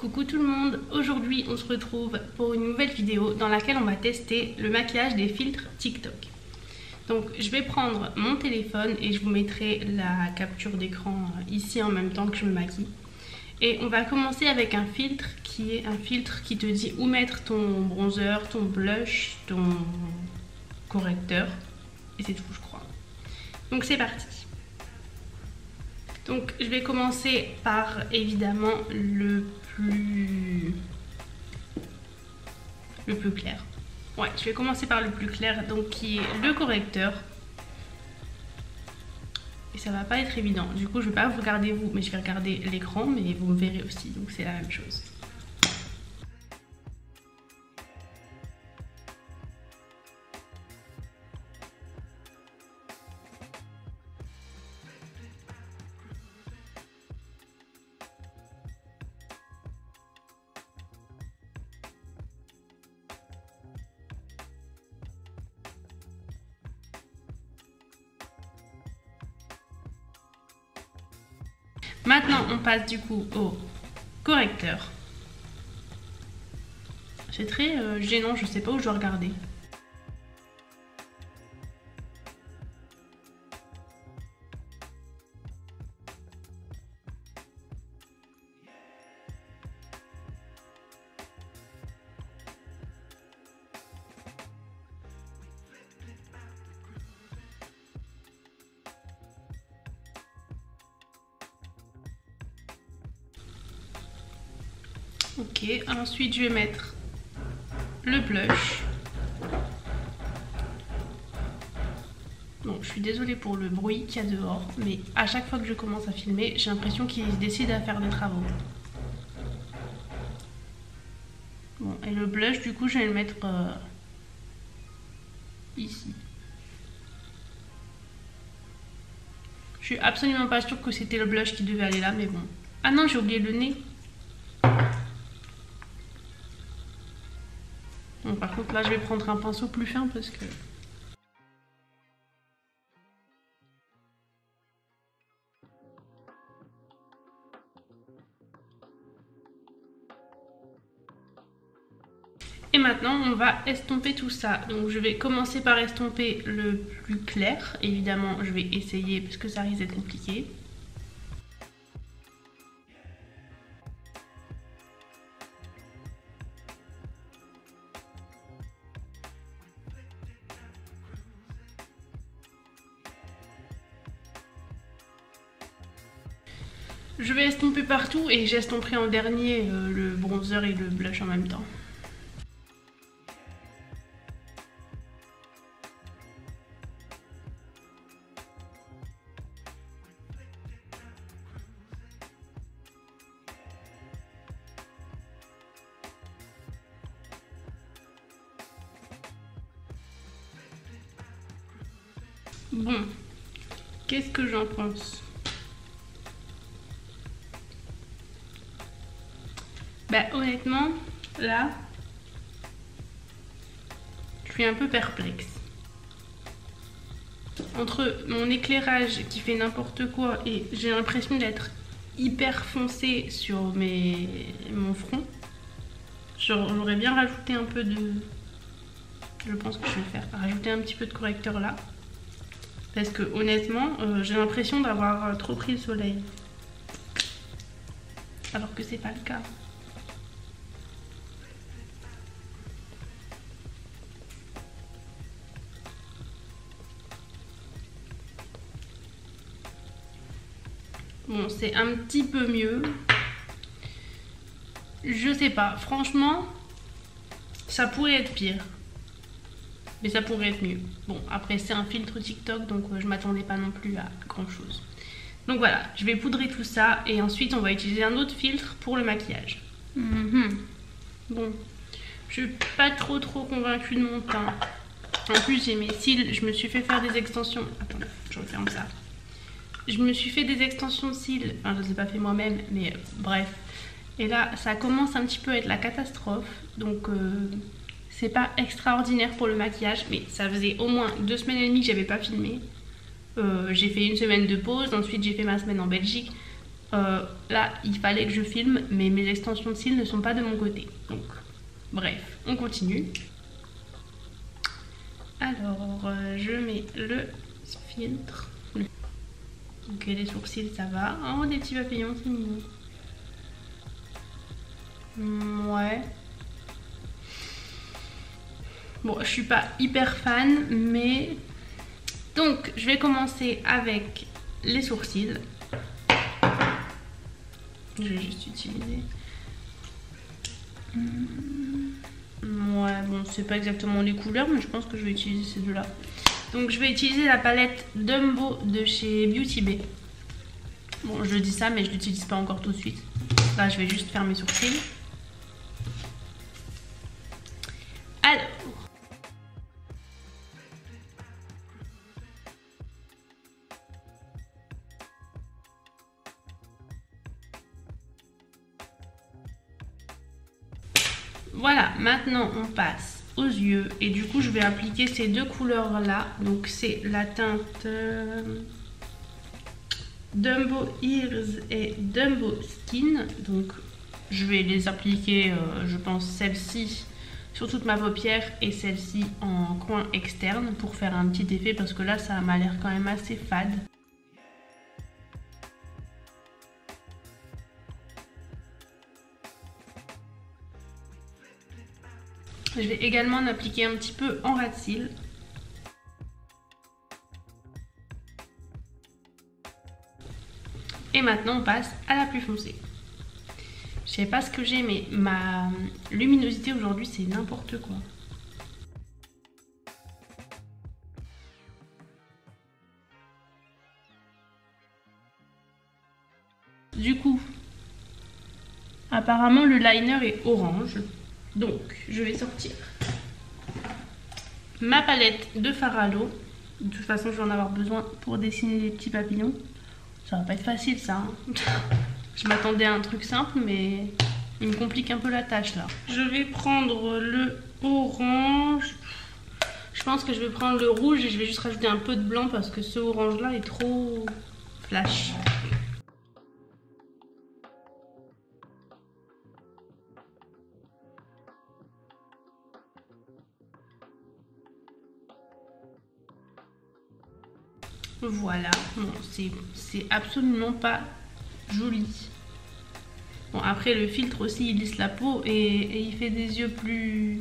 Coucou tout le monde, aujourd'hui on se retrouve pour une nouvelle vidéo dans laquelle on va tester le maquillage des filtres TikTok. Donc je vais prendre mon téléphone et je vous mettrai la capture d'écran ici en même temps que je me maquille. Et on va commencer avec un filtre qui est un filtre qui te dit où mettre ton bronzer, ton blush, ton correcteur. Et c'est tout je crois. Donc c'est parti. Donc je vais commencer par évidemment le plus clair. Ouais, je vais commencer par le plus clair, donc qui est le correcteur. Et ça va pas être évident. Du coup, je vais pas vous regarder vous, mais je vais regarder l'écran, mais vous me verrez aussi, donc c'est la même chose. Maintenant, on passe du coup au correcteur. C'est très gênant, je sais pas où je dois regarder. Ok, ensuite je vais mettre le blush. Bon, je suis désolée pour le bruit qu'il y a dehors, mais à chaque fois que je commence à filmer, j'ai l'impression qu'ils décident à faire des travaux. Bon, et le blush, du coup, je vais le mettre ici. Je suis absolument pas sûre que c'était le blush qui devait aller là, mais bon. Ah non, j'ai oublié le nez. Bon, par contre, là, je vais prendre un pinceau plus fin parce que... Et maintenant, on va estomper tout ça. Donc, je vais commencer par estomper le plus clair. Évidemment, je vais essayer parce que ça risque d'être compliqué. Je vais estomper partout et j'estomperai en dernier le bronzer et le blush en même temps. Bon, qu'est-ce que j'en pense ? Bah honnêtement, là, je suis un peu perplexe. Entre mon éclairage qui fait n'importe quoi et j'ai l'impression d'être hyper foncé sur mon front, j'aurais bien rajouté un peu de... Je pense que je vais faire rajouter un petit peu de correcteur là. Parce que honnêtement, j'ai l'impression d'avoir trop pris le soleil. Alors que c'est pas le cas. Bon, c'est un petit peu mieux. Je sais pas, franchement, ça pourrait être pire. Mais ça pourrait être mieux. Bon, après c'est un filtre TikTok, donc je m'attendais pas non plus à grand chose. Donc voilà, je vais poudrer tout ça et ensuite on va utiliser un autre filtre pour le maquillage. Bon, je suis pas trop convaincue de mon teint. En plus j'ai mes cils, je me suis fait faire des extensions. Attendez, je referme ça. Je me suis fait des extensions de cils, enfin je les ai pas fait moi-même, mais bref. Et là ça commence un petit peu à être la catastrophe, donc c'est pas extraordinaire pour le maquillage, mais ça faisait au moins 2 semaines et demie que j'avais pas filmé. J'ai fait une semaine de pause, ensuite j'ai fait ma semaine en Belgique. Là, il fallait que je filme, mais mes extensions de cils ne sont pas de mon côté. Donc, bref, on continue. Alors, je mets le filtre. Ok, les sourcils, ça va. Oh, des petits papillons, c'est mignon. Ouais. Bon, je suis pas hyper fan, mais... Donc, je vais commencer avec les sourcils. Je vais juste utiliser... Ouais, bon, c'est pas exactement les couleurs, mais je pense que je vais utiliser ces deux-là. Donc, je vais utiliser la palette Dumbo de chez Beauty Bay. Bon, je dis ça, mais je l'utilise pas encore tout de suite. Là, je vais juste faire mes sourcils. Alors... Voilà, maintenant on passe aux yeux et du coup je vais appliquer ces deux couleurs là. Donc c'est la teinte Dumbo Ears et Dumbo Skin. Donc je vais les appliquer, je pense celle-ci sur toute ma paupière et celle-ci en coin externe pour faire un petit effet parce que là ça m'a l'air quand même assez fade. Je vais également en appliquer un petit peu en ras de cils. Et maintenant on passe à la plus foncée. Je sais pas ce que j'ai, mais ma luminosité aujourd'hui c'est n'importe quoi. Du coup, apparemment le liner est orange. Donc je vais sortir ma palette de fard à l'eau. De toute façon je vais en avoir besoin pour dessiner les petits papillons. Ça va pas être facile ça, hein. Je m'attendais à un truc simple mais il me complique un peu la tâche là. Je vais prendre le orange. Je pense que je vais prendre le rouge et je vais juste rajouter un peu de blanc parce que ce orange là est trop flash. Voilà, bon, c'est absolument pas joli. Bon, après le filtre aussi il lisse la peau et il fait des yeux plus...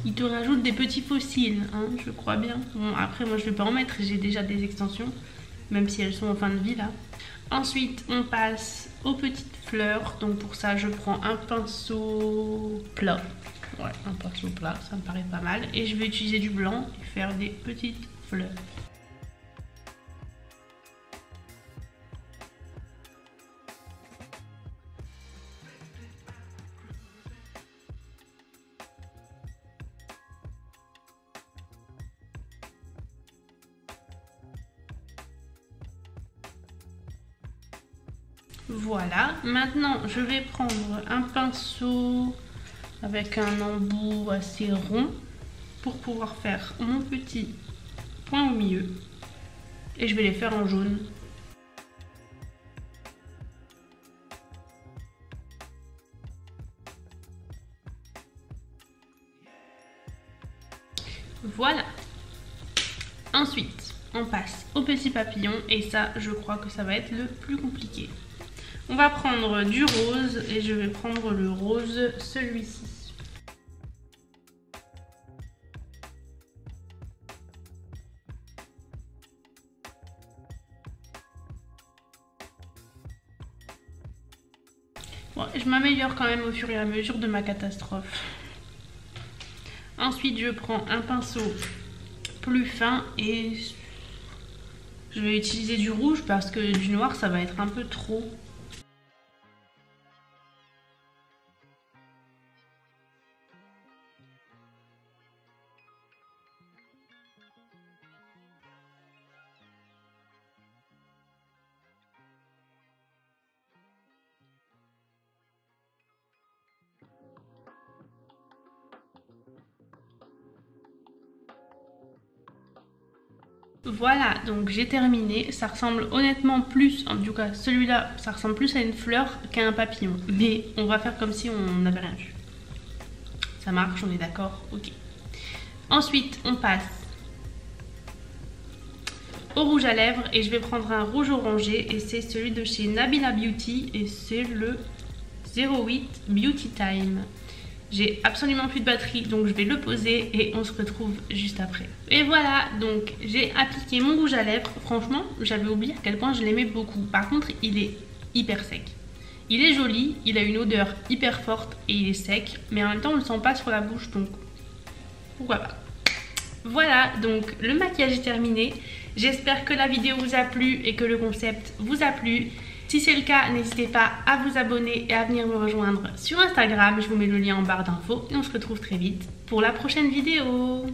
Il te rajoute des petits fossiles, hein, je crois bien. Bon, après moi je vais pas en mettre, j'ai déjà des extensions, même si elles sont en fin de vie là. Ensuite on passe aux petites fleurs, donc pour ça je prends un pinceau plat. Ouais, un pinceau plat, ça me paraît pas mal. Et je vais utiliser du blanc et faire des petites fleurs. Voilà, maintenant je vais prendre un pinceau avec un embout assez rond pour pouvoir faire mon petit point au milieu et je vais les faire en jaune. Voilà. Ensuite, on passe au petit papillon et ça, je crois que ça va être le plus compliqué. On va prendre du rose et je vais prendre le rose, celui-ci. Bon, je m'améliore quand même au fur et à mesure de ma catastrophe. Ensuite, je prends un pinceau plus fin et je vais utiliser du rouge parce que du noir, ça va être un peu trop. Voilà, donc j'ai terminé. Ça ressemble honnêtement plus, en tout cas celui-là, ça ressemble plus à une fleur qu'à un papillon. Mais on va faire comme si on n'avait rien vu. Ça marche, on est d'accord? Ok. Ensuite, on passe au rouge à lèvres et je vais prendre un rouge orangé et c'est celui de chez Nabila Beauty et c'est le 08 Beauty Time. J'ai absolument plus de batterie donc je vais le poser et on se retrouve juste après. Et voilà, donc j'ai appliqué mon rouge à lèvres. Franchement, j'avais oublié à quel point je l'aimais beaucoup. Par contre, il est hyper sec. Il est joli, il a une odeur hyper forte et il est sec, mais en même temps on ne le sent pas sur la bouche donc pourquoi pas. Voilà, donc le maquillage est terminé. J'espère que la vidéo vous a plu et que le concept vous a plu. Si c'est le cas, n'hésitez pas à vous abonner et à venir me rejoindre sur Instagram. Je vous mets le lien en barre d'infos et on se retrouve très vite pour la prochaine vidéo.